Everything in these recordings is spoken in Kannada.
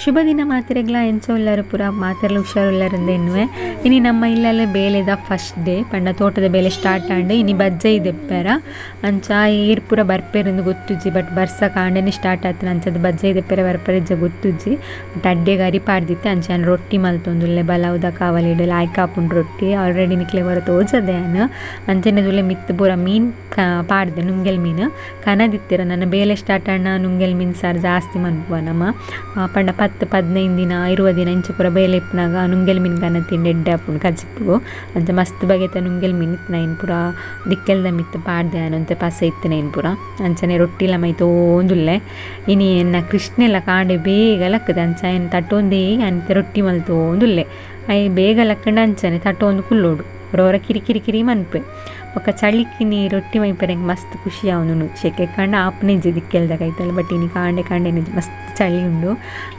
ಶುಭ ದಿನ ಮಾತಿರೆಗ್ಲ ಎಂಚೋಲ್ಲರು ಪೂರ ಮಾತೆರ್ಲು ಹುಷಾರುಲ್ಲರಂದೇನುವೆ ಇನಿ ನಮ್ಮ ಇಲ್ಲೆಲ್ಲ ಬೇಲೆದ ಫಸ್ಟ್ ಡೇ ಪಂಡ ತೋಟದ ಬೇಲೆ ಸ್ಟಾರ್ಟ್ ಆಂಡ್ ಇನಿ ಬಜ್ಜೆ ಇದೆಪ್ಪರ ಅಂಚ ಏರ್ ಪೂರ ಬರ್ಪೇರಿಂದು ಗೊತ್ತುಜ್ಜಿ ಬಟ್ ಬರ್ಸ ಕಾಂಡನೆ ಸ್ಟಾರ್ಟ್ ಆಯ್ತು ಅಂಚದ ಬಜ್ಜೆ ಇದೆಪ್ಪರ ಬರ್ಪರಿಜ್ಜ ಗೊತ್ತುಜ್ಜಿ ಬಟ್ ಅಡ್ಡೆಗೆ ಅರಿ ಪಾಡ್ದಿತ್ತೆ ಅಂಚ ನಾನು ರೊಟ್ಟಿ ಮಲ್ತೊಂದುಲ್ಲೆ ಬಲವುದ ಕಾವಲಿಡು ಲಾಯ್ಕಾಪುಂಡು ರೊಟ್ಟಿ ಆಲ್ರೆಡಿ ನಿಕ್ಲೆ ಹೊರ ತೋಜದೆ ನಾನು ಅಂಚನೆದುಲ್ಲೆ ಮಿತ್ತು ಪೂರ ಮೀನು ಪಾಡ್ದೆ ನುಂಗೆಲ್ ಮೀನು ಕನದಿತ್ತಿರ ನನ್ನ ಬೇಲೆ ಸ್ಟಾರ್ಟ್ ಆಂಡ ನುಂಗೆಲ್ ಮೀನು ಸಾರು ಜಾಸ್ತಿ ಮನ್ಪುವ ನಮ್ಮ ಪಂಡ 10-15 ದಿನ 20 ದಿನ ಇಂಚ ಪೂರ ಬೇಲೆ ಇಪ್ಪನಾಗ ನುಂಗೆಲ್ ಮೀನು ಕನ ತಿಂಡಿ ಎಡ್ಡೆ ಹಾಪುಂಡು ಕಚ್ಚಿಪ್ಪು ಅಂಚ ಮಸ್ತ್ ಬಗೆತ ನುಂಗೆಲ್ ಮೀನು ಇತ್ತು ನೈನ್ ಪೂರ ದಿಕ್ಕೆಲ್ದ ಮಿತ್ತು ಪಾಡ್ದೆ ಅನ್ನಂತೆ ಪಸ ಇತ್ತು ನೈನ್ ಪೂರ ಅಂಚನೆ ರೊಟ್ಟಿಲ ಮೈ ತೋಂದುಲ್ಲೆ ಇನಿ ಎನ್ನ ಕೃಷ್ಣೆಲ್ಲ ಕಾಂಡೆ ಬೇಗ ಲಕ್ಕದೆ ಅಂಚ ಏನು ತಟ್ಟೊಂದೇ ಅಂತೆ ರೊಟ್ಟಿ ಮಲ್ತೋಂದುಲ್ಲೆ ಐ ಬೇಗ ಲಕ್ಕಂಡು ಅಂಚನೆ ತಟ್ಟೊಂದು ಕುಲ್ಲೋಡು ಹೊರ ಕಿರಿಕಿರಿ ಮನ್ಪೆ ಒಕ್ಕ ಚಳಿಕಿನಿ ರೊಟ್ಟಿ ಮೈಪರಂಗೆ ಮಸ್ತ್ ಖುಷಿ ಅವನು ಶೆಕೆ ಕಂಡು ಆಪನೆ ದಿಕ್ಕೆಲ್ದಾಗ ಐತಲ್ಲ ಬಟ್ ಇನಿ ಕಾಂಡೆ ನಿಜ ಮಸ್ತ್ ಚಳಿ ಉಂಡು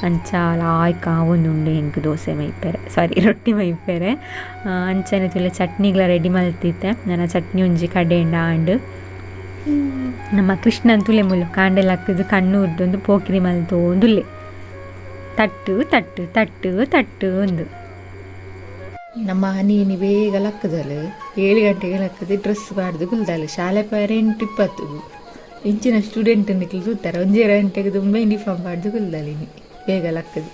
ಅಂಚ ಲಾಯ್ಕ ಒಂದುಂಡು ಹೆಂಗೆ ದೋಸೆ ಮೈಪೆರೆ ರೊಟ್ಟಿ ಮೈಪೆರೆ ಅಂಚನೆ ತುಲೆ ಚಟ್ನಿಗಳ ರೆಡಿ ಮಲ್ತಿದ್ದೆ ನನ್ನ ಚಟ್ನಿ ಒಂಜಿ ಕಡೆಂಡ ಆಂಡು ನಮ್ಮ ಕೃಷ್ಣನ್ ತುಲೆ ಮುಳ್ಳು ಕಾಂಡೆಲ್ಲ ಹಾಕಿದ್ದು ಕಣ್ಣು ಉರ್ದೊಂದು ಪೋಕಿರಿ ಮಲ್ತೋಂದುಲ್ಲೆ ತಟ್ಟು ತಟ್ಟು ತಟ್ಟು ತಟ್ಟು ಒಂದು ನಮ್ಮ ಹನಿ ಬೇಗ ಲಕ್ಕದಲ್ಲ 7 ಗಂಟೆಗೆ ಲಕ್ಕದೆ ಡ್ರೆಸ್ ಬಾಡ್ದು ಕುಲ್ದಲ್ಲ ಶಾಲೆ ಪಾರ 8:20 ಇಂಚಿನ ಸ್ಟೂಡೆಂಟ್ ನಿಕ್ಲು ಸೂತಾರೆ 1 ಗಂಟೆಗೆ ತುಂಬ ಯೂನಿಫಾರ್ಮ್ ಬಾಡ್ದು ಕುಲ್ದಲ್ಲ ಇನಿ ಬೇಗ ಲಕ್ಕದು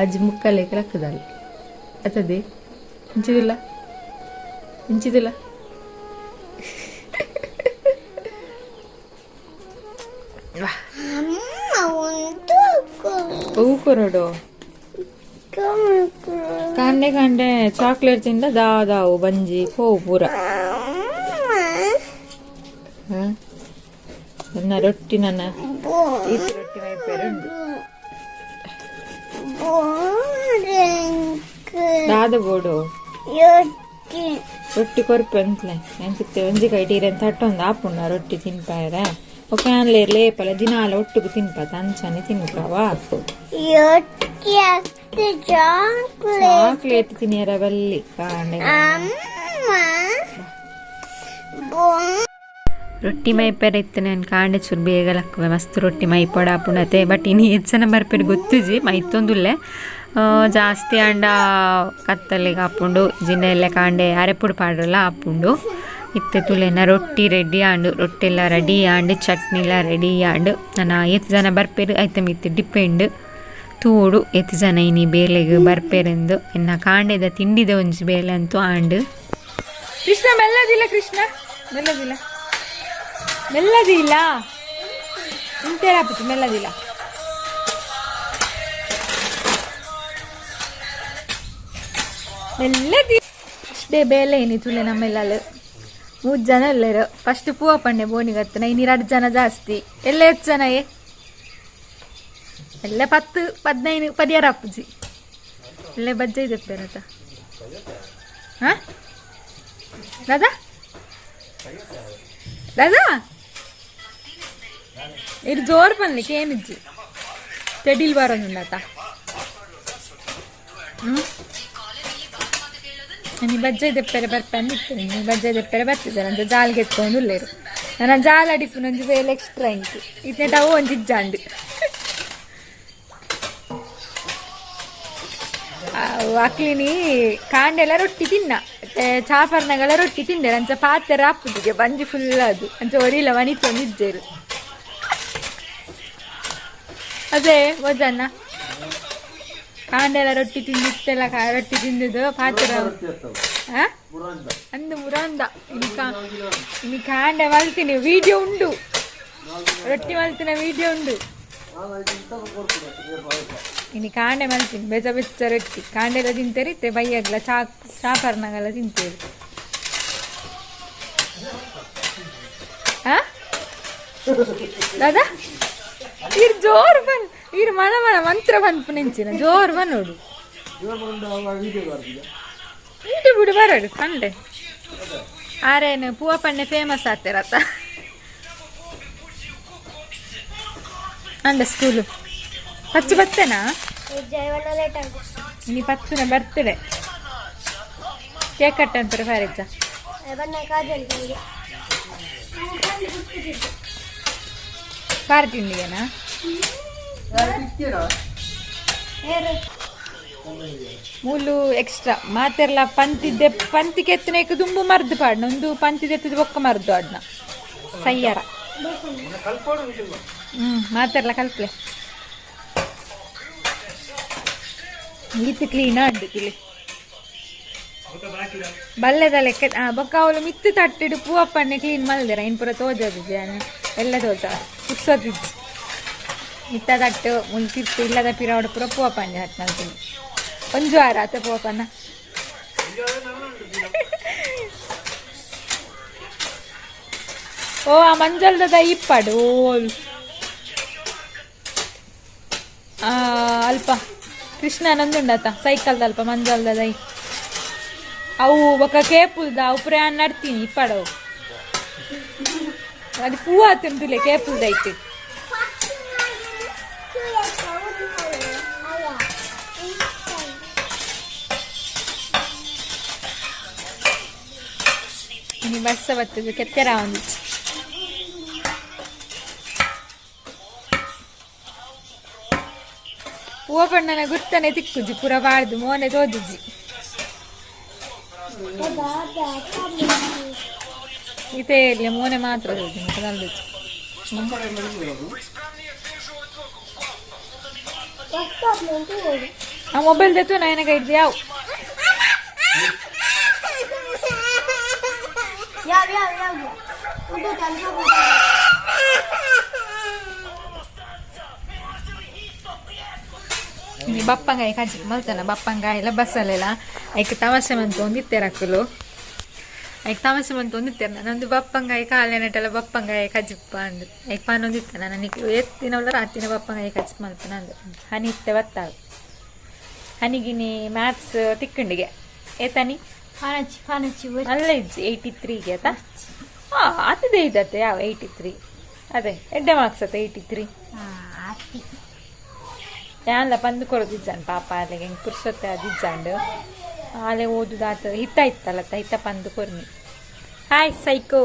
ಆಜ್ ಮುಕ್ಕಲೇಕ ಲಕ್ಕದಲ್ಲ ಅತದೆ ಇಂಚಿದಿಲ್ಲ ಹೂ ಕೊರಡು ಕಾಂಡೆ ಚಾಕ್ಲೇಟ್ ತಿಂದ ದಾವು ಬಂಜಿ ಹೋವು ಪೂರ ನನ್ನ ರೊಟ್ಟಿ ನನ್ನ ರೊಟ್ಟಿ ಮೈಪೇರು ಉಂಟು ದಾದ ಬೋಡು ರೊಟ್ಟಿ ಕೊರ್ಪೆ ಅಂತಲೇ ಅನ್ಸುತ್ತೆ ಒಂಜಿ ಕೈ ಟೀರೆ ಅಂತ ತಟ್ಟೊಂದು ಆಪುಂಡ ರೊಟ್ಟಿ ತಿನ್ಪಾಯರ ಓಕೆ ಅನ್ಲೇರ್ ಲೇಪಲ ದಿನಾಲ ಒಟ್ಟಿಗೆ ತಿನ್ಪಾತ ಅಂಚನೆ ತಿನ್ಕಾವಾ ಚಾಕ್ಲೇಟ್ ತಿನ್ನಿಯರ ಬಲ್ಲಿ ಕಾಂಡೆ ರೊಟ್ಟಿ ಮೈಪೇರ ಇತ್ತು ನಾನು ಕಾಂಡೆ ಚೂರು ಬೇಗ ಲಕ್ಕವೆ ಮಸ್ತ್ ರೊಟ್ಟಿ ಮೈ ಪೊಡಾಪುಣತೆ ಬಟ್ ಇನ್ನು ಹೆಚ್ಚನ ಬರ್ಪೇರು ಗೊತ್ತುಜಿ ಮೈತೊಂದುಲ್ಲೆ ಜಾಸ್ತಿ ಅಂಡ ಕತ್ತಲ್ಲಿಗೆ ಹಾಪುಂಡು ಜಿನ್ನೆಲ್ಲ ಕಾಂಡೆ ಅರೆಪುಡು ಪಾಡ್ರಲ್ಲ ಹಾಪುಂಡು ಇತ್ತೆ ತುಲೆನ ರೊಟ್ಟಿ ರೆಡಿ ಆಂಡು ರೊಟ್ಟಿ ಎಲ್ಲ ರೆಡಿ ಆಂಡು ಚಟ್ನಿ ಎಲ್ಲ ರೆಡಿ ಆಂಡು ನಾನು 8 ಜನ ಬರ್ಪೇರು ಐತೆ ಮಿತ್ತು ಡಿಪೆಂಡ್ ತೂಡು 8 ಜನ ಇನಿ ಬೇಲೆಗೆ ಬರ್ಪೇರೆಂದು ಇನ್ನು ಕಾಂಡೆದ ತಿಂಡಿದ ಒಂಜಿ ಬೇಲೆ ಅಂತೂ ಆಂಡು ಕೃಷ್ಣ ಮೆಲ್ಲದಿಲ್ಲ ಇಂತೇರಾಪುತ್ತು ಮೆಲ್ಲದಿಲ್ಲ ಅಷ್ಟೇ ಬೇಲೆ ಏನಿ ತುಲೆ ನಮ್ಮೆಲ್ಲ 3 ಜನ ಎಲ್ಲರು ಫಸ್ಟ್ ಪೂವ ಪಂಡೆ ಬೋನಿಗತ್ತನ ಇನ್ನು 2 ಜನ ಜಾಸ್ತಿ ಎಲ್ಲ 8 ಜನ ಎಲ್ಲ 10-15 ಪದಿಯಾರ ಅಪ್ಪುಜಿ ಎಲ್ಲ ಬಜ್ಜೆ ಇದೆ ಪೇರತ ಹಾಂ ದಾದಾ ಇದು ಜೋರು ಪನ್ಲಿಕ್ಕೆ ಏನಿಜ್ಜಿ ತೆಡಿಲ್ ಬರೋದಿಲ್ಲತ ನೀ ಬಜ್ಜೆ ದೆಪ್ಪರೆ ಬರ್ಪಂದಿರ್ತೇನೆ ನೀ ಬಜ್ಜೆ ದೆಪ್ಪರೆ ಬರ್ತಿದ್ದಾರೆ ಅಂತ ಜಾಲ್ಗೆ ಎತ್ಕೊಂಡು ಉಳ್ಳೇರು ನನ್ನ ಜಾಲ ಅಡಿಪು ನಂಜು ಬೇಲೆ ಎಕ್ಸ್ಟ್ರಾ ಇಂಟು ಇತ್ತೆ ಟವು ಒಂಜಿ ಜಾಂಡು ಅಕ್ಲಿನಿ ಕಾಂಡೆಲ್ಲ ರೊಟ್ಟಿ ತಿನ್ನ ಚಾಪರ್ನಗಳ ರೊಟ್ಟಿ ತಿಂದೆ ಅಂಚ ಪಾತ್ರೆ ಹಾಪುದಿಗೆ ಬಂಜಿ ಫುಲ್ ಅದು ಅಂಚ ಒರಿಲ್ಲ ಮಣಿತೊಂದಿದ್ದೇರು ಅದೇ ಓದನ್ನ ಕಾಂಡೆಲ್ಲ ರೊಟ್ಟಿ ತಿಂದಿತ್ತೆಲ್ಲ ರೊಟ್ಟಿ ತಿಂದಿದ್ದು ಪಾತ್ರೆ ಅಂದು ಮುರಂದ ಇನ್ನು ಕಾಂಡೆ ಮಲ್ತೀನಿ ವಿಡಿಯೋ ಉಂಡು ರೊಟ್ಟಿ ಮಲ್ತಿನ ವಿಡಿಯೋ ಉಂಡು ಇನ್ನು ಕಾಂಡೆ ಮಲ್ತೀನಿ ಬೆಚ್ಚ ರೊಟ್ಟಿ ಕಾಂಡೆಲ್ಲ ತಿಂತೇರಿತ್ತೆ ಬೈಯಾಗಲ ಚಾಪರ್ನಾಗೆಲ್ಲ ತಿಂತೇರಿ दादा इर जोर बन इर मन मन मंत्र बन पुनिंचिन जोर बन नोडु वीडियो बिಡು ಬರಡು ಕಂಡೆ ಆರೇನು ಪೂವ ಪಣ್ಣೆ ಫೇಮಸ್ ಆಗ್ತಿರತ್ತ ಅಂದ ಸ್ಕೂಲು ಪಚ್ಚು ಬರ್ತೇನಾ ನೀ ಪಚ್ಚುನ ಬರ್ತಡೆ ಕೇಕ್ ಕಟ್ ಅಂತಾರೆ ಫ್ಯಾರಿಜ್ಜ ಖಾರ ತಿಂಡಿಗೆನಾ ಮೂಲು ಎಕ್ಸ್ಟ್ರಾ ಮಾತೆರ್ಲ ಪಂತಿದ್ದೆ ಪಂತಿಗೆ ಎತ್ತನೇಕ ದುಂಬು ಮರ್ದು ಪಾಡ್ನ ಒಂದು ಪಂತಿದೆ ಎತ್ತದ ಬೊಕ್ಕ ಮರ್ದು ಆಡ್ನ ಸಯ್ಯಾರ ಮಾತೆರ್ಲ ಕಲ್ಪ್ಲೆ ಈತು ಕ್ಲೀನ್ ಆಡ್ದು ಕಿಲಿ ಬಲ್ಲೆದ ಲೆಕ್ಕ ಬೊಕ್ಕ ಅವಳು ಮಿತ್ತು ತಟ್ಟಿಡು ಪೂವಪ್ಪಣ್ಣೆ ಕ್ಲೀನ್ ಮಲ್ದಿರ ಇನ್ ಪೂರ ತೋಜದಿದ್ದೆ ಎಲ್ಲ ತೋಜ ಕುರ್ಸೋದಿದ್ದು ಮಿತ್ತ ತಟ್ಟು ಮುಲ್ತಿರ್ತು ಇಲ್ಲದ ಪಿರಾವಡು ಪೂರ ಪೂವಪ್ಪಣ್ಣೆ ಹತ್ತು ಮಲ್ತೀನಿ ಒಂದು ವಾರ ಆತ ಪೂವಪ್ಪಣ್ಣ ಓ ಆ ಮಂಜಲ್ದ ಇಪ್ಪಾಡು ಓಲ್ ಅಲ್ಪ ಕೃಷ್ಣನೊಂದುಂಡತ ಸೈಕಲ್ದ ಅಲ್ಪ ಮಂಜಲ್ದ ದೈ ಅವು ಬೊಕ್ಕ ಕೇಪುಲ್ದ ಅವು ಪ್ರಯಾಣ ನಡ್ತೀನಿ ಇಪ್ಪಡವು ಅದು ಪೂವ ತುಂಬಿಲೆ ಕೇಪುಲ್ದ ಐತಿ ಇನಿ ಬಸ್ಸ ಬರ್ತದೆ ಕೆತ್ತೆರ ಒಂದು ಪೂವ ಪಣ್ಣನ ಗುರ್ತನೆ ತಿಕ್ಕುಜಿ ಪೂರ ಬಾಳ್ದು ಮೋನೆ ತೋದಿಜ್ಜಿ ಇದೇ ಇರಲಿ ಮೋನೆ ಮಾತ್ರ ಆ ಮೊಬೈಲ್ ತೆತ್ತು ನಯನ ಕೈಡ್ದು ಯಾವ ಬಪ್ಪಂಗಾಯಿ ಕಜ್ಜಿ ಮಲ್ತನ ಬಪ್ಪಂಗಾಯಿ ಎಲ್ಲ ಬಸ್ಸಲ್ಲೆಲ್ಲ ಐಕೆ ತಮಾಷೆ ಮಂತು ಒಂದಿತ್ತೇರಕ್ಕಲು ಐಕೆ ತಮಾಷೆ ಮಂತು ಒಂದಿತ್ತೇರ ನಂದು ಬಪ್ಪಂಗಾಯಿ ಕಾಲೆ ನೆಟ್ಟೆಲ್ಲ ಬಪ್ಪಂಗಾಯಿ ಕಜ್ಜಿಪ್ಪ ಅಂದು ಐಕೆ ಪಾನೊಂದಿತ್ತೆ ನನಗೆ ಎತ್ತಿನವಲ್ಲ ರಾತ್ರಿನ ಬಪ್ಪಂಗಾಯಿ ಕಜ್ಜಿ ಮಲ್ತನ ಅಂದು ಹನಿ ಇತ್ತೆ ಬತ್ತಾಗ ಹನಿಗಿನಿ ಮ್ಯಾಥ್ಸ್ ತಿಕ್ಕಂಡಿಗೆ ಏತನಿ ಅಲ್ಲ ಇಜ್ಜಿ 83ಗೆ ಆತ ಅದೇ ಇದತ್ತೆ ಯಾವ 83 ಅದೇ ಎಡ್ಡೆ ಮಾರ್ಕ್ಸ್ ಆತ 83 ಯಾನ್ಲ ಪಂದು ಕೊಡೋದಿಜ್ಜಾನು ಪಾಪ ಅಲ್ಲಿಗೆ ಹೆಂಗೆ ಪುರ್ಸೊತ್ತೆ ಅದಿಜ್ಜಾಂಡು ಆಲೆ ಓದುದಾತ ಹಿತ್ತ ಇತ್ತಲ್ಲತ್ತ ಹಿತ್ತ ಪಂದು ಕೊರ್ನಿ ಹಾಯ್ ಸೈಕೋ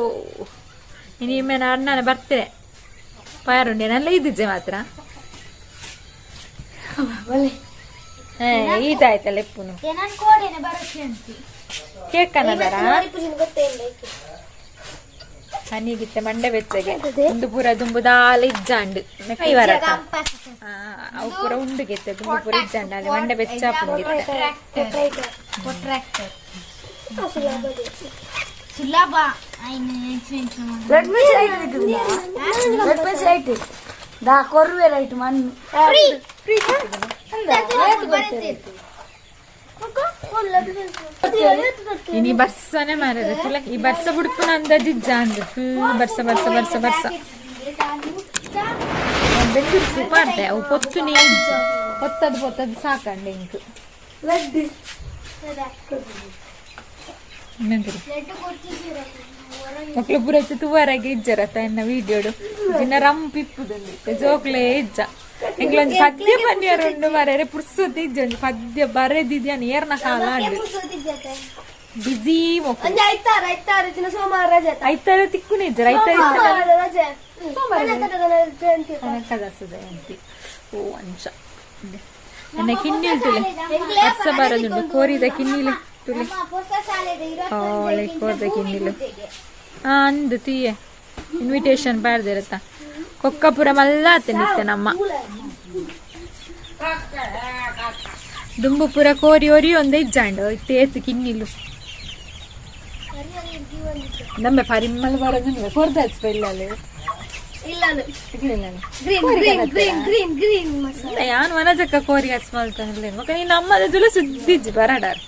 ನಿಮ್ಮೇನ ಅಣ್ಣನ ಬರ್ತೇನೆ ಪಾರುಂಡೇನೆಲ್ಲ ಇದ್ದಿಜ್ಜೆ ಮಾತ್ರ ಈತಾಯ್ತಲ್ಲ ಎಪ್ಪುನು ಕೇಕ್ ಅನ್ನದಾರ ಹನಿಗಿತ್ತೆ ಮಂಡೆ ಬೆಚ್ಚಗೆ ಒಂದು ಪೂರ ದುಂಬುದಾಲ ಇಜ್ಜಾಂಡು ಕೈವಾರ ಅವು ಪೂರ ಉಂಡುಗೆತ್ತೆ ದುಂಬು ಪೂರ ಇಜ್ಜಾಂಡು ಅಲ್ಲಿ ಮಂಡೆ ಬೆಚ್ಚ ಇನಿ ಬರ್ಸನೆ ಮಾರದ ತುಲ ಈ ಬರ್ಸ ಬುಡ್ಪುನ ಅಂದಾಜಿಜ್ಜಾಂದು ಬರ್ಸ ಬರ್ಸ ಬರ್ಸ ಬರ್ಸ ಬೆಂದಿರ್ಸು ಮಾಡ್ದೆ ಅವು ಪೊತ್ತುನೇ ಇಜ್ಜು ಪೊತ್ತದು ಸಾಕಂಡೆ ಇಂಕು ಮಕ್ಳು ಪೂರ ತುವರಾಗೆ ಇಜ್ಜರತ್ತ ಎನ್ನ ವೀಡಿಯೋಡು ಇನ್ನ ರಂಪಿಪ್ಪುದಂದಿತ್ತೆ ಜೋಕ್ಲೆ ಇಜ್ಜ ಎಂಗ್ಲೊಂದು ಪದ್ಯ ಪನ್ಯರುಂಡು ಮರ್ಯಾರೆ ಪುರ್ಸೊತ್ತಿ ಇಜ್ಜೊಂದು ಪದ್ಯ ಬರೆದಿದ್ಯಾ ನೇರ್ನ ಕಾಲ ಅಂಡು ಬಿಜಿ ಮೊಕ್ಕು ಐತಾರ ತಿಕ್ಕುನೆ ಇಜ್ಜರ ಕದಸದಂತಿ ಓ ಅಂಚ ನನ್ನ ಕಿನ್ನಿಲ್ ತುಲೆ ವರ್ಷ ಬರೋದುಂಡು ಕೋರಿದ ಕಿನ್ನಿಲೆ ತುಲೆ ಅವಳೆ ಕೋರ್ದ ಕಿನ್ನಿಲು ಅಂದು ತೀಯೆ ಇನ್ವಿಟೇಷನ್ ಬಾರ್ದಿರತ್ತ ಕೊಕ್ಕಪುರ ಮಲ್ಲ ತಿನ್ನಿತ್ತೆ ನಮ್ಮ ದುಂಬುಪುರ ಕೋರಿ ಒರಿ ಒಂದೇ ಇಜ್ಜಾಂಡು ತೇತು ಕಿನ್ನಿಲು ನಮ್ಮ ಪರಿಮಳ ಬರೋದು ಕೊರ್ದ ಇಲ್ಲಲ್ಲಿ ಯಾನು ವನಜಕ್ಕ ಕೋರಿ ಹಚ್ಮಲ್ತಾನೆ ಮಕ್ಕ ನೀನು ನಮ್ಮದ ಜುಲ ಸುದ್ದಿಜ್ಜಿ ಬರಾಡಾರ್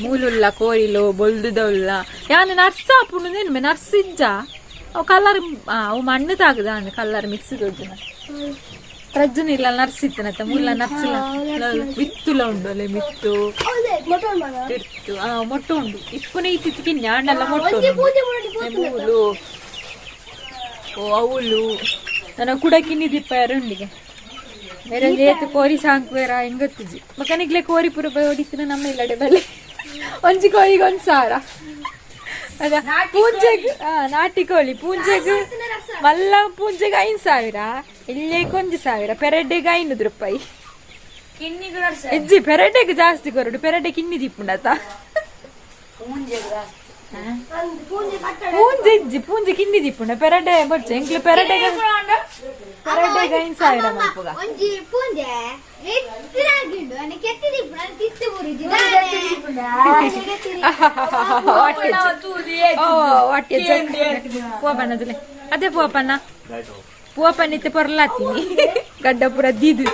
ಮೂಲುಲ್ಲ ಕೋರಿಲು ಬೊಲ್ದುದಲ್ಲ ಯಾನು ನರ್ಸ್ ಆಪುಂಡು ನರ್ಸ್ ಇಜ್ಜ ಅವು ಕಲರ್ ಅವು ಮಣ್ಣು ತಾಗದ ಕಲರ್ ಮಿಕ್ಸ್ ದೊಡ್ಡ ಪ್ರಜ್ಜುನ ಇಲ್ಲ ನರ್ಸ್ ಇತ್ತನತ್ತ ಮುಲ್ಲ ನರ್ಸ್ ವಿತ್ತುಲ ಉಂಡು ಅಲ್ಲೇ ಮಿತ್ತು ಇತ್ತು ಮೊಟ್ಟೆ ಉಂಡು ಇಪ್ಪನೇ ಇತ್ತಿತ್ತಿಗೆ ಞಾಂಡಲ್ಲ ಮೊಟ್ಟೆ ಮೂಲು ಓ ಅವಳು ನನ್ನ ಕೂಡ ಕಿನ್ನಿದಿಪ್ಪ ಯಾರುಂಡಿಗೆ ಬೇರೆ ಏತು ಕೋರಿ ಸಾಂಕ್ವೇರ ಹೆಂಗತ್ತಿಜಿ ಮಕ್ಕನಿಗ್ಲೆ ಕೋರಿ ಪುರ ಹೊಡಿತಿನ ನಮ್ಮ ಇಲ್ಲಡೆ ಬಲ್ಲೆ ಒಂಜಿ ಕೋಳಿಗೆ 1,000 ಅದ ಪೂಜೆಗೆ ನಾಟಿ ಕೋಳಿ ಪೂಜೆಗೆ ಮಲ್ಲ ಪೂಜೆಗೆ 5,000 ಇಲ್ಲೇಗೆ 1,000 ಪೆರಡ್ಡೆಗೆ 500 ರೂಪಾಯಿ ಇಜ್ಜಿ ಪೆರಡ್ಡೆಗೆ ಜಾಸ್ತಿ ಕೊರಡು ಪೆರಡ್ಡೆ ಕಿನ್ನಿ ದಿಪ್ಪುಂಡತ ಪೂಂಜೆ ಇಜ್ಜಿ ಪೂಂಜೆ ಕಿನ್ನಿ ದಿಪ್ಪುಂಡ ಪೆರಡ್ಡೆ ಬೊಚ್ಚ ಎಂಕ್ಲು ಪೆರಡ್ಡೆಗೆ 5,000 ಮಲ್ಪುಗ ಪೂವಪ್ಪನದುಲೆ ಅದೇ ಪೂವಪ್ಪನ ಪೂವಪ್ಪನಿತ್ತೆ ಪೊರ್ಲಾತೀನಿ ಗಡ್ಡ ಪುರ ದೀದು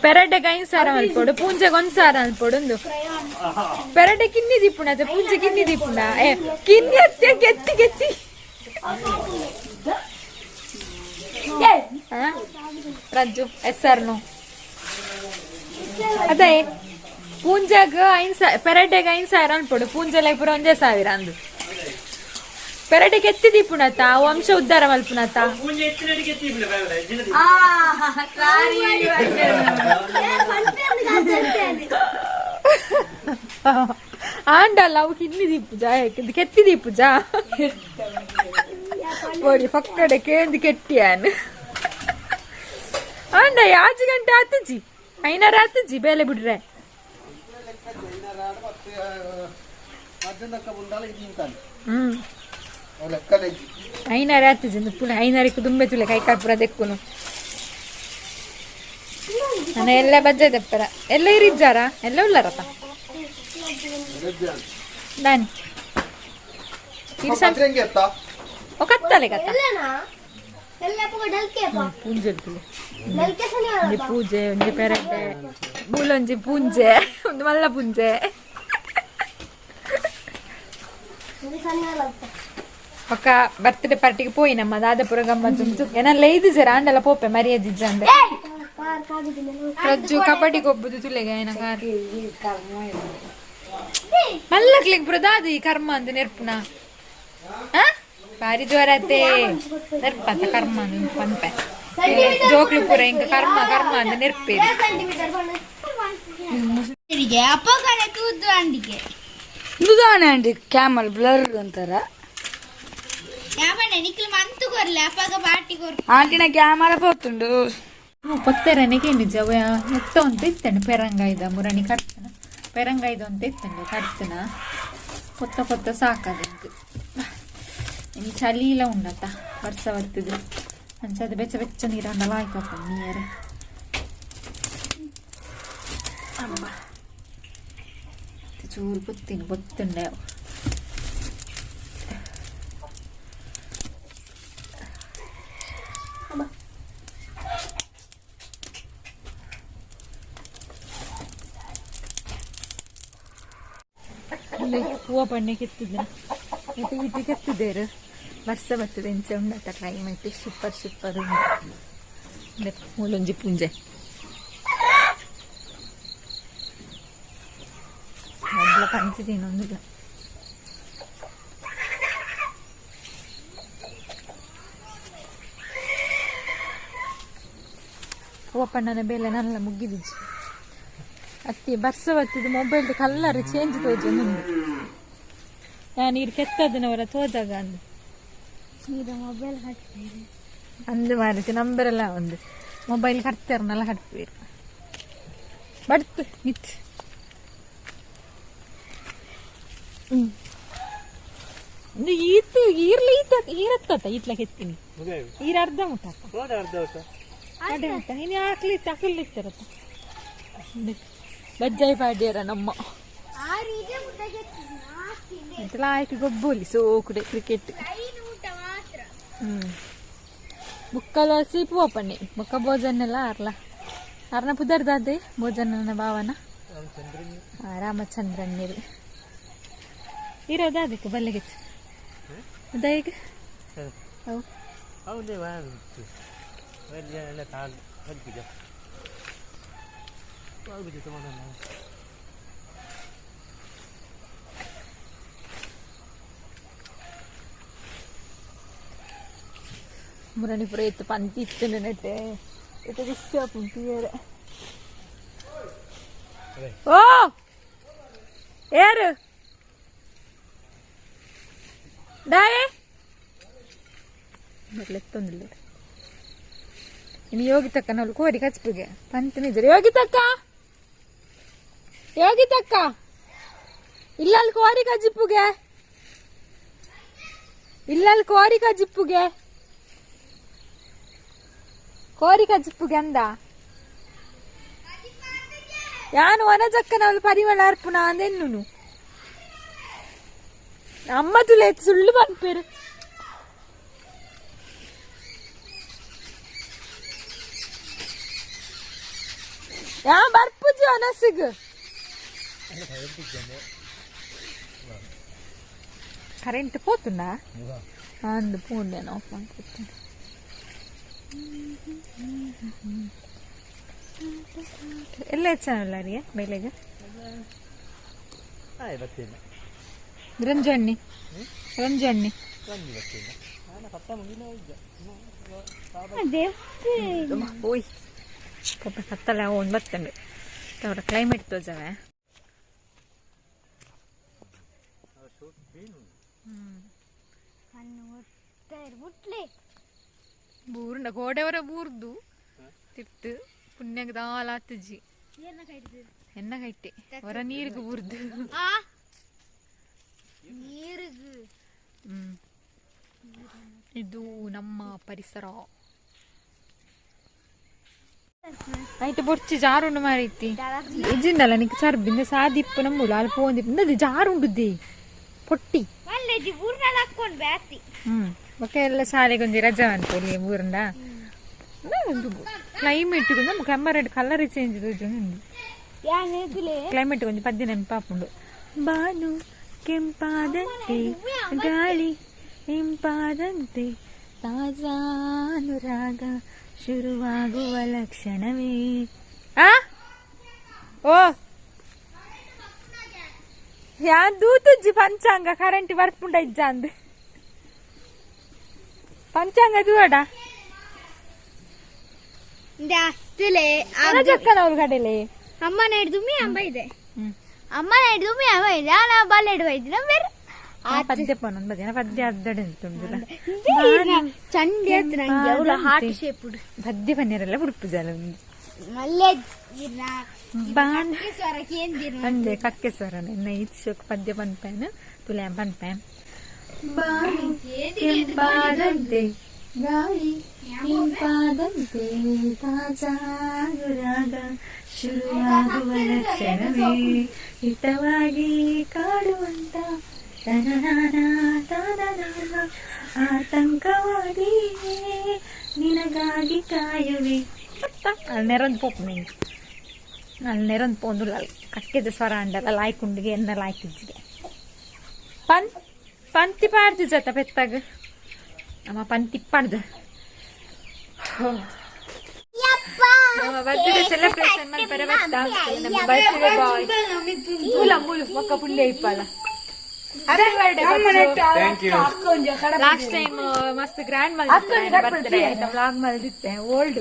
ಪೆರಡ್ಡೆಗೆ 5,000 ಮಲ್ಪೊಡು ಪೂಂಜೆಗೆ 1,000 ಮಲ್ಪೊಡು ಒಂದು ಪೆರಡ್ಡೆ ಕಿನ್ನಿ ದಿಪ್ಪುಂಡ ಪೂಂಜೆ ಕಿನ್ನಿ ದಿಪ್ಪುಂಡ ಕಿನ್ನಿ ಹತ್ತಿ ಗೆತ್ತಿ ಗೆತ್ತಿ ರಜ್ಜು ಎಸ್ಸಾರ್ನು ಅದೇ ಪೂಂಜಾಗ 5,000 ಪೆರಡ್ಡೆಗೆ 5,000 ಅನ್ಪೊಡು ಪೂಂಜೆಲೆ ಪುರ 1,000 ಅಂದು ಪೆರಡ್ಡೆಗೆ ಎತ್ತಿ ದಿಪ್ಪುಣತ ವಂಶ ಉದ್ಧಾರ ಮಲ್ಪುನತ ಆಂಡಲ್ಲ ಅವು ಕಿನ್ನಿ ದಿಪ್ಪುಜಾ ಕೆತ್ತಿ ದಿಪ್ಪುಜಾ ಓಡಿ ಪಕ್ಕಡೆ ಕೇಂದು ಕೆಟ್ಟಿಯಾನು ಆಂಡ 5 ಗಂಟೆ ಆತಜಿ 5:30 ಆತಜಿ ಬೇಲೆ ಬಿಡ್ರೆ ಐನರ ಆತಜಿ ಪುನಃ 5:30 ತುಂಬೆ ತುಲೆ ಕೈ ಕಾಡ್ಪುರ ದೆಕ್ಕುನು ನಾನು ಎಲ್ಲ ಬಜ್ಜೆ ದಪ್ಪರ ಎಲ್ಲ ಇರಿಜ್ಜಾರ ಎಲ್ಲ ಉಳ್ಳಾರಪ್ಪ ನಾನು ಕತ್ತಲೆ ಕತ್ತ ಪೂಂಜೆ ಪೂಜೆ ಒಂಜಿ ಪೆರಡ್ಡೆ ಮೂಲೊಂಜಿ ಪೂಂಜೆ ಒಂದು ಮಲ್ಲ ಪೂಂಜೆ ಪಕ್ಕ ಬರ್ತ್ಡೇ ಪಾರ್ಟಿಗೆ ಪೋಯಿ ನಮ್ಮ ದಾದಪುರ ಗಮ್ಮತ್ತುಂಟು ಏನೆಲ್ಲ ಇದು ಜರ ಅಂಡಲ್ಲ ಪೋಪೆ ಮರ್ಯಾದಿಜ್ಜ ಅಂದ್ರೆ ರಜ್ಜು ಕಬಡ್ಡಿಗೆ ಒಬ್ಬದು ತುಲೆಗೆ ಏನ ಮಲ್ಲಕ್ಲಿಗೆ ಪುರ ದಾದಿ ಕರ್ಮ ಅಂತ ನೆರ್ಪುನ ಬಾರಿ ಜೋರತೆ ನೆರ್ಪಂತ ಕರ್ಮ ಪಂಪೆ ಜೋಕ್ಲು ಪುರ ಹಿಂಗ ಕರ್ಮ ಕರ್ಮ ಅಂತ ನೆರ್ಪೇರಿ ಅಂಡಿ ಕ್ಯಾಮಲ್ ಬ್ಲರ್ ಅಂತಾರ ಆಂಟಿನ ಕ್ಯಾಮರಾ ಪೋತುಂಡು ಕೊತ್ತೆರನಿಗೆ ನಿಜ ಎತ್ತ ಅಂತ ಇತ್ತಂಡು ಪೆರಂಗಾಯ್ದ ಮುರಣಿ ಕಟ್ತನ ಪೆರಂಗಾಯ್ದು ಅಂತ ಇತ್ತಂಡು ಕಟ್ತನ ಕೊತ್ತ ಕೊತ್ತ ಸಾಕಾದದ್ದು ಇನ್ನು ಚಳಿ ಇಲ್ಲ ಉಂಡತ್ತ ವರ್ಷ ಬರ್ತದೆ ಅಂಚದು ಬೆಚ್ಚ ಬೆಚ್ಚ ನೀರನ್ನೆಲ್ಲ ಆಯ್ಕಪ್ಪ ನೀರೇ ಅಮ್ಮ ಚೂರು ಗೊತ್ತೀನಿ ಗೊತ್ತುಂಡೆ ಹೂವು ಬಣ್ಣೆ ಕೆತ್ತಿದ್ದ ಮತ್ತೆ ಇದು ಕೆತ್ತಿದ್ದೇರು ವರ್ಷ ಬರ್ತದೆ ಇಂಚೆ ಉಂಡತ್ತ ಕ್ಲೈಮೇಟ್ ಸೂಪರ್ ಸೂಪರ್ ಉಂಟು ಮೂಲೊಂಜಿ ಪುಂಜೆ ಮೊದಲ ಕಾಣಿಸಿದ್ದೀನಿ ಒಂದಿಲ್ಲ ಹೂವಪ್ಪಣ್ಣನ ಬೇಲೆ ನಲ್ಲ ಮುಗಿದಿಜ್ಜಿ ಅತ್ತಿ ಬರ್ಸ ಬತ್ತಿದ್ದು ಮೊಬೈಲ್ದು ಕಲ್ಲರ್ ಚೇಂಜ್ ತೋಜು ಮುಂದೆ ನಾನು ಇದು ಕೆತ್ತದನವರ ತೋಜಾಗ ಅಂದು ಮೊಬೈಲ್ ಕಟ್ತೀರಿ ಅಂದು ಮಾರಿಸಿ ನಂಬರೆಲ್ಲ ಒಂದು ಮೊಬೈಲ್ ಕಟ್ತಾರನೆಲ್ಲ ಕಟ್ತೀರಿ ಬಡ್ತು ನಿತ್ ಈತು ಈರ್ಲಿ ಈರತ್ತ ಈತ್ಲ ಕೆತ್ತೀನಿ ಈರ ಅರ್ಧ ಮುಟ್ಟ ಇನ್ನು ಹಾಕ್ಲಿ ತಕಲಿರ್ತಾರತ್ತ ಬಜ್ಜಾಯಿ ಪಾಡ್ಯಾರ ನಮ್ಮ ಆಯ್ತು ಗೊಬ್ಬೊಲಿ ಸೋಕುಡೆ ಕ್ರಿಕೆಟ್ బుక్కలో సీపు ఓపండి బుక్క భోజనెల అర్లా అర్న కుదరదాది భోజన భావన ರಾಮಚಂದ್ರನ್ ನೀರು ಇರೋದು ಅದಕ್ಕೆ ಬಲ್ಲಿಗಿತ್ತು ಉದಯಕ್ಕೆ ಮುರಣಿಪುರ ಇತ್ತು ಪಂತಿ ಇತ್ತು ನೆಟ್ಟೆ ಇದು ವಿಷಯ ಪುಂಟಿಯರೆ ಓ ಯಾರು ದಾಯೆ ಎತ್ತೊಂದಿಲ್ಲ ಇನ್ನು ಯೋಗಿತಕ್ಕ ನಾವು ಕೋರಿ ಕಚ್ಪಿಗೆ ಪಂತಿನಿದ್ರು ಯೋಗಿತಕ್ಕ ಇಲ್ಲಲ್ಲಿ ಕೋರಿ ಕಜಿಪ್ಪುಗೆ ಕೋರಿ ಕಜಿಪ್ಪುಗೆ ಅಂದ ಯಾನು ವನಜಕ್ಕನವಳು ಪರಿಮಳ ಅರ್ಪುನ ಅಂದೆನ್ನು ಅಮ್ಮ ತುಲೆ ಸುಳ್ಳು ಬಂದ್ಪೇರು ಯಾ ಬರ್ಪುಜಿ ಅನಸಿಗ್ ಕರೆಂಟ್ పోతుందా అందు ఫోన్ నేను ఆఫ్ ಮಾಡ್ತೀನಿ ಎಲ್ಲ ಹೆಚ್ಚಲ್ಲ ರೀ ಮೇಲೆಗೆ ರಂಜಣ್ಣಿ ಓಯ್ ಕೊಬ್ಬ ಕತ್ತಲ್ಲ ಒಂದು ಬರ್ತಂಡು ಅವರ ಕ್ಲೈಮೇಟ್ ತೋಜವೆ ಬೂರ್ಂಡ ಗೋಡೆವರ ಬೂರ್ದು ತಿಟ್ಟು ಪುಣ್ಯಗ ದಾಲಾತಜಿ ಎನ್ನ ಕೈಟೆ ಹೊರ ನೀರಿಗೆ ಬೂರ್ದು ಇದು ನಮ್ಮ ಪರಿಸರ అయితే బొచ్చి జారుండు మారితి ఇజిందల నీకు చర్బింద సాదిప్పు నమ్ములు అలా పోంది అది జారుండుద్ది పొట్టి ఒకేళ్ళ సారి కొంచెం రజ అనుకోలే ఊరుండ క్లైమేట్ కొంచెం కెమ్మరెడ్ కలర్ చేంజ్ చూడండి క్లైమేట్ కొంచెం పద్దెన పాపుండు బాను ಕೆಂಪಾದಂತೆ ಗಾಳಿ ಇಂಪಾದಂತೆ ತಾಜಾನುರಾಗ ಶುರುವಾಗುವ ಲಕ್ಷಣವೇ ಓ ಯಾ ದೂತಜ್ಜಿ ಪಂಚಾಂಗ ಕರೆಂಟ್ ಬರ್ಪುಂಡ ಇಜ್ಜಂದ್ ಪಂಚಾಂಗ ದೂಡ ಜಕ್ಕನವ್ರ ಕಡೆಲೆ ಅಮ್ಮ ನಡೆದು ಮೀ ಅಮ್ಮ ಇದೆ ಅಮ್ಮ ನಡೆದು ಮೀ ಅಮ್ಮ ಇದೆ ನಾ ಬಾಲ್ ಎಡುವ ಇದ್ದೀನಿ ಬೇರೆ ಪದ್ಯ ಪನ್ನೊಂದು ಬದಿನ ಪದ್ಯ ಅದ್ದಡೆ ತುಂಡುದ ಚಂಡಿ ಅವಳು ಹಾರ್ಟ್ ಶೇಪ್ ಪದ್ಯ ಪನ್ನೀರೆಲ್ಲ ಉಡುಪು ಜಲ ಮಲ್ಲೆ ಅಂದೆ ಕಕ್ಕೆ ಸ್ವರನ ಇನ್ನ ಈಚೋಕ್ ಪದ್ಯ ಪನ್ಪೇನ ತುಲ್ಯಾಂ ಪನ್ಪೇನ್ ಕೆಂಪಾದಂತೆ ಗಾಳಿ ಇಂಪಾದಂತೆ ತಾಜಾನುರಾಗ ಶುರುವಾಗುವ ಲಕ್ಷಣವೇ ಹಿತವಾಗಿ ಕಾಡುವಂತ ಆತಂಕವಾಗಿ ನಿನಗಾಗಿ ಕಾಯುವೆ ಅಲ್ಲಿ ನೆರಂದು ಪೋಪು ನಿಂಗೆ ಅಲ್ಲಿ ನೆರಂದು ಪೋಂದುಲ್ಲ ಅಲ್ಲಿ ಕಕ್ಕೆದ ಸ್ವರ ಅಂಡಲ್ಲ ಲಾಯ್ಕುಂಡಿಗೆ ಎನ್ನ ಲಾಯ್ಕಿದ್ದಿಗೆ ಪಂತಿ ಪಾಡ್ದು ಜತ ಪೆತ್ತಾಗ ಅಮ್ಮ ಪಂತಿ ಪಾಡ್ದು ನಮ್ಮ ಬರ್ತ್ಡೇ ಸೆಲೆಬ್ರೇಷನ್ ಮಾಡ್ತಾರೆ ನಮ್ಮ ಬರ್ತ್ಡೇ ಬಾಯ್ ಮೂಲ ಮಕ್ಕ ಪುಣ್ಯ ಇಪ್ಪಲ್ಲ ಲಾಸ್ಟ್ ಟೈಮ್ ಮಸ್ತ್ ಗ್ರ್ಯಾಂಡ್ ಬರ್ತ್ಡೇ ವ್ಲಾಗ್ ಮಲ್ದಿತ್ತೆ ಓಲ್ಡ್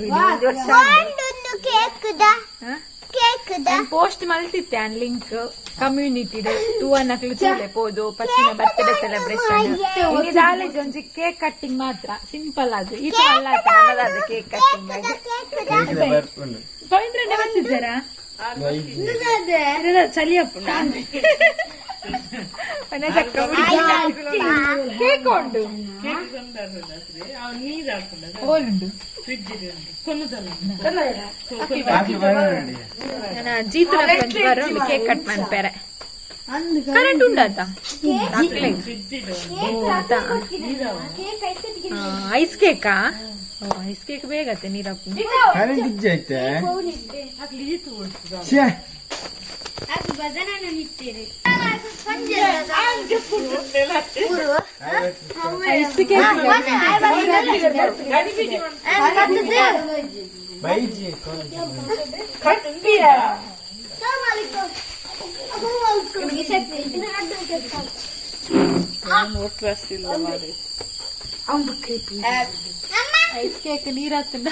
ಪೋಸ್ಟ್ ಮಲ್ತಿತ್ತೆ ಅನ್ ಲಿಂಕ್ ಕಮ್ಯುನಿಟಿ 2 ಅನ್ನಕ್ಲು ಚೂಲೆಪೋದು ಪಚ್ಚಿನ ಬರ್ತ್ಡೇ ಸೆಲೆಬ್ರೇಷನ್ ಇದಾಲೇಜ್ ಒಂಜಿ ಕೇಕ್ ಕಟ್ಟಿಂಗ್ ಮಾತ್ರ ಸಿಂಪಲ್ ಅದು ಈ ತರ ಅಲ್ಲ ಅದು ಕೇಕ್ ಕಟ್ಟಿಂಗ್ ಪವಿತ್ರನೇ ಬಂದಿದ್ದಾರಾ ಚಲಿಯಪ್ಪ ಕೇಕ್ ಉಂಟು ಓಲುಂಡು ಜೀತು ಕೇಕ್ ಕಟ್ ಮಾಡ್ತಾರೆ ಕರೆಂಟ್ ಉಂಡಾತ ಐಸ್ ಕೇಕಾ ಐಸ್ ಕೇಕ್ ಬೇಗತ್ತೆ ನೀರಪ್ಪು ಕರೆಂಟ್ ಇಜ್ಜೆ ಐತೆ ಛೇ ಬೈಜಿ ಐಸ್ ಕೇಕ್ ನೀರ್ ಹಾಕ್ತದ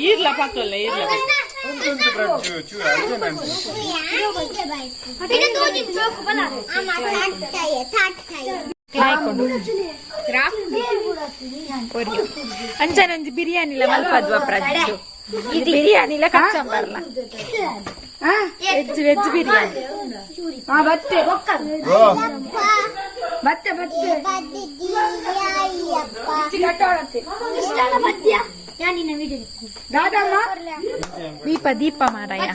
ಈರ್ಲ ಪಾಕಲ್ಲ ಈರ್ಲ ಅಂಚನೆ ಒಂಜಿ ಬಿರಿಯಾನಿಲ ಮಲ್ಪದ್ವ ಪ್ರಜ್ಜು ಬಿರಿಯಾನಿಲ ಕಚ್ಚಂಬರ್ಲ ವೆಜ್ ಬಿರಿಯಾನಿ ದೀಪ ದೀಪ ಮಾರಾಯ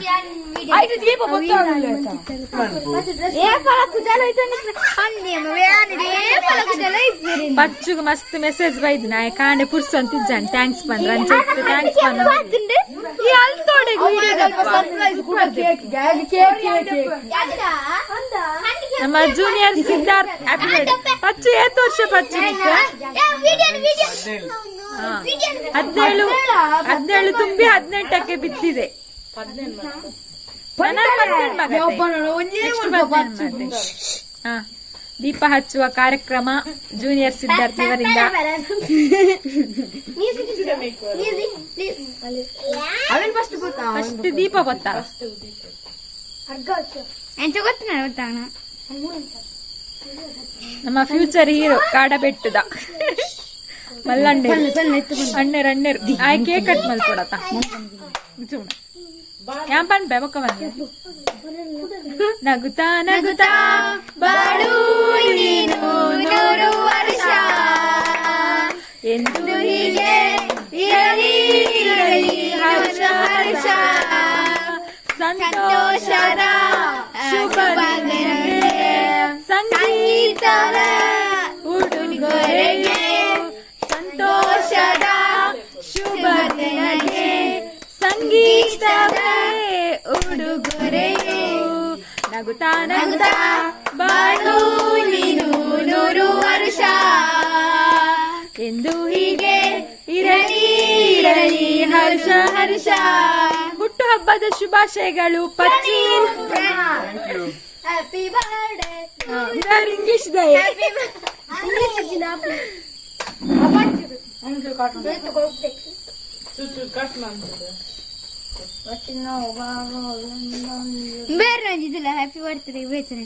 ಪಚ್ಚುಗ ಮಸ್ತ್ ಮೆಸೇಜ್ ಬೈದ್ ನಾಯ ಕಾಂಡೆ ಪುರ್ಸೊಂದ್ ತಿಜ್ಜಾನ್ ಥ್ಯಾಂಕ್ಸ್ ಪಂದ್ರ ಥ್ಯಾಂಕ್ಸ್ ಪಂದ್ರ ಈ ಅಲ್ತೋಡೆಗ್ ನಮ್ಮ ಜೂನಿಯರ್ ಸಿದ್ಧಾರ್ಥ್ ಹ್ಯಾಪಿ ಬರ್ತ್ಡೇ ಪಚ್ಚು ಏತ್ ವರ್ಷ ಪಚ್ಚು 17 ತುಂಬಿ 18ಕ್ಕೆ ಬಿದ್ದಿದೆ. ದೀಪ ಹಚ್ಚುವ ಕಾರ್ಯಕ್ರಮ ಜೂನಿಯರ್ ಸಿದ್ಧಾರ್ಥ್ ಇವರಿಂದ. ಫಸ್ಟ್ ದೀಪ ಗೊತ್ತಾ ನಮ್ಮ ಫ್ಯೂಚರ್ ಹೀರೋ ಕಾಡಬೆಟ್ಟದ ಮಲ್ಲಂಡೆ ಅಣ್ಣೆರು ಆ ಕೇಕ್ ಕಟ್ ಮಲ್ಕೊಡತ್ತ ಯಾಂಪನ್ ಬೆಮಕ ಬಂದ ನಗುತ್ತಾ ನಗುತ್ತಾ ಬಾಳು ನೀನು 100 ವರ್ಷ ಎಂದು ಹೀಗೆ ಇರಲಿ ಇರಲಿ ಹರ್ಷ ಹರ್ಷ ಸಂತೋಷದ ಶುಭ ದಿನಕ್ಕೆ ಸಂಗೀತದ ಉಡುಗೊರೆಗೆ ಸಂತೋಷದ ಶುಭ ದಿನಕ್ಕೆ ಸಂಗೀತವೇ ಉಡುಗೊರೆಯು ನಗುತ್ತಾ ನಗುತ್ತಾ ಬಾಳು ನೀನು 100 ವರ್ಷ ಎಂದು ಹೀಗೆ ಇರಲಿ ಇರಲಿ ಹರ್ಷ ಹರ್ಷ. ಹುಟ್ಟು ಹಬ್ಬದ ಶುಭಾಶಯಗಳು Pachchu. Happy birthday English day. ಬೇರೆ ನಂಜಿದಿಲ್ಲ ಹ್ಯಾಪಿ ಬರ್ತ್ಡೇ ಬೇಚನೆ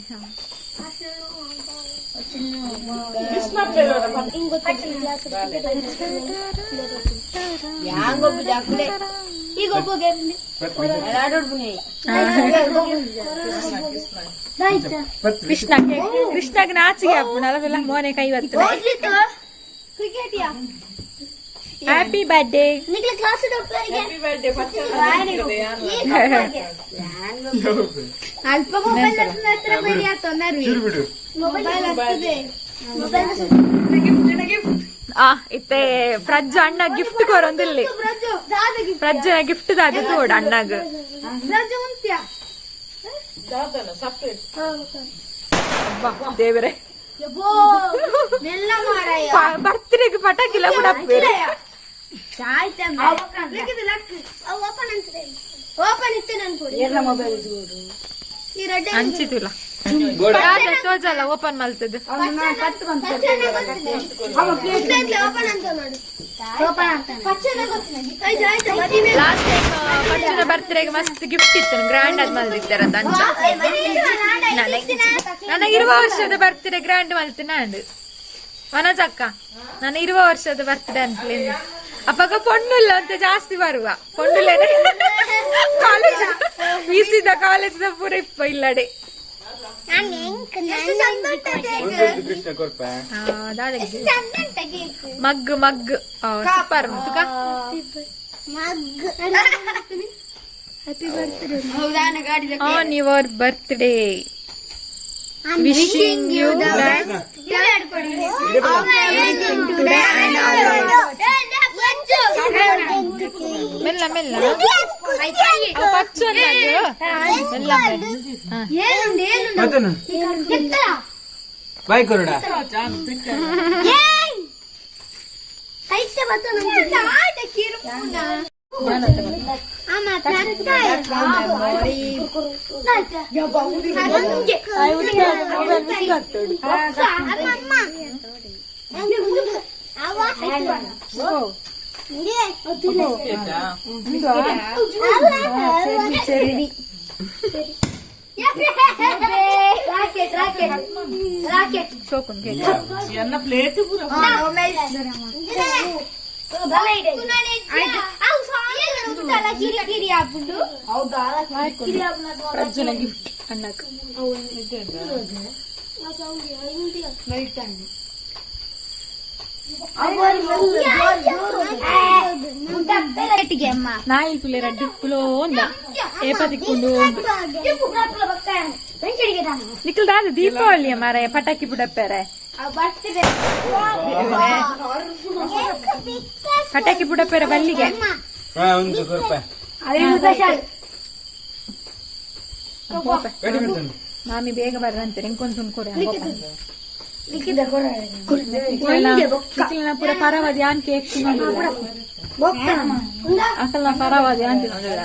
ಕೃಷ್ಣಗ್ ನಾಚಿಗೆ ಹಬ್ಬ ಅಲ್ಲ ಮೋನೆ ಕೈ ಬರ್ತದೆ. ಹ್ಯಾಪಿ ಬರ್ಡೇ ಅಲ್ಪ ಮೊಬೈಲ್ ಹತ್ರ ಬೇರೆ ಇತ್ತೆ ಪ್ರಜ್ಜ ಅಣ್ಣ ಗಿಫ್ಟ್ ಕೊರೊಂದಿಲ್ಲಿ ಪ್ರಜ್ಜನ ಗಿಫ್ಟ್ ದಾದ ತೋಡ ಅಣ್ಣಗ್ ದೇವರೇ ಬರ್ತ್ಡೇಗೆ ಪಟಾಕಿಲ್ಲ ಕೂಡ ಹಂಚಿತಿಲ್ಲ ತೋಜಲ್ಲ ಓಪನ್ ಮಲ್ತದ್ದು ಲಾಸ್ಟ್ ಟೈಮ್ ಪಚ್ಚನ ಬರ್ತ್ಡೇಗೆ ಮಸ್ತ್ ಗಿಫ್ಟ್ ಇತ್ತು ಗ್ರ್ಯಾಂಡ್ ಆದ್ ಮಲ್ದಿದ್ದಾರಂತ ಅಂಚ ನನಗೆ 20 ವರ್ಷದ ಬರ್ತ್ಡೇ ಗ್ರ್ಯಾಂಡ್ ಮಲ್ತು ನಾಂಡು ವನಜಕ್ಕ ನನ್ನ 20 ವರ್ಷದ ಬರ್ತ್ಡೇ ಅಂತಲೇ ಅಪ್ಪಾಗ ಪೊಣ್ಣುಲ್ಲ ಅಂತ ಜಾಸ್ತಿ ಬರುವ ಪೊಣ್ಣುಲೇನೆ ಕಾಲೇಜ್ ಬೀಸಿದ ಕಾಲೇಜ್ ಪೂರ ಇಪ್ಪ ಇಲ್ಲಡೆ ಮಗ್ ಮಗ್ super on your birthday wishing you the ಮೆಲ್ಲ ಮೆಲ್ಲ ಪಚ್ಚು ಮೆಲ್ಲ ಬಾಯ್ ಕೊರಡ ఎన్న ప్లేట్ పూరా ಪ್ರಜ್ವಲ ಗಿಫ್ಟ್ ಅಣ್ಣಕ್ಕೆ ನಾಯಿ ತುಲೆ ರಡ್ಡಿ ಪುಲೋ ಒಂದ ಏಪ ತಿಕ್ಕೊಂಡು ನಿಖಿಲ್ ದಾದ ದೀಪಾವಳಿಯ ಮಾರಾಯ ಪಟಾಕಿ ಬಿಡಪ್ಪೇರೆ ಪಟಾಕಿ ಬಿಡಪ್ಪೇರೆ ಬಲ್ಲಿಗೆ ಮಾಮಿ ಬೇಗ ಬರ್ರಂತೆ ಹೆಂಗೊಂದು ತುಂಬ್ಕೊಡಿ ಪೂರ ಪರವಾದಿ ಆಂಟಿ ಅಕಲ್ನ ಪರವಾದಿ ಆಂಟಿ ನೋಡಿದ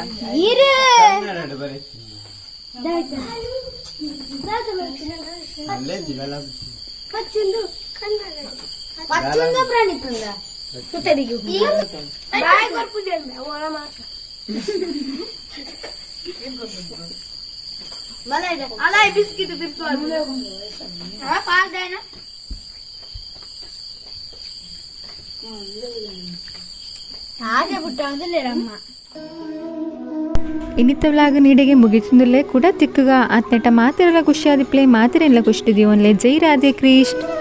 ಬಿಸ್ಕಿಟ್ ಇನ್ನಿತ್ತ ವ್ಲಾಗ್ ನೀಡೆಗೆ ಮುಗಿತಿಂದಲೇ ಕೂಡ ತಿಕ್ಕಗ ಅತ್ನೆಟ ಮಾತಿರಲ್ಲ ಖುಷಿಯಾದಿ ಪ್ಲೇ ಮಾತಿರೆಲ್ಲ ಖುಷಿದೀವನ್ಲೆ ಜೈ ರಾಧೆ ಕೃಷ್ಣ.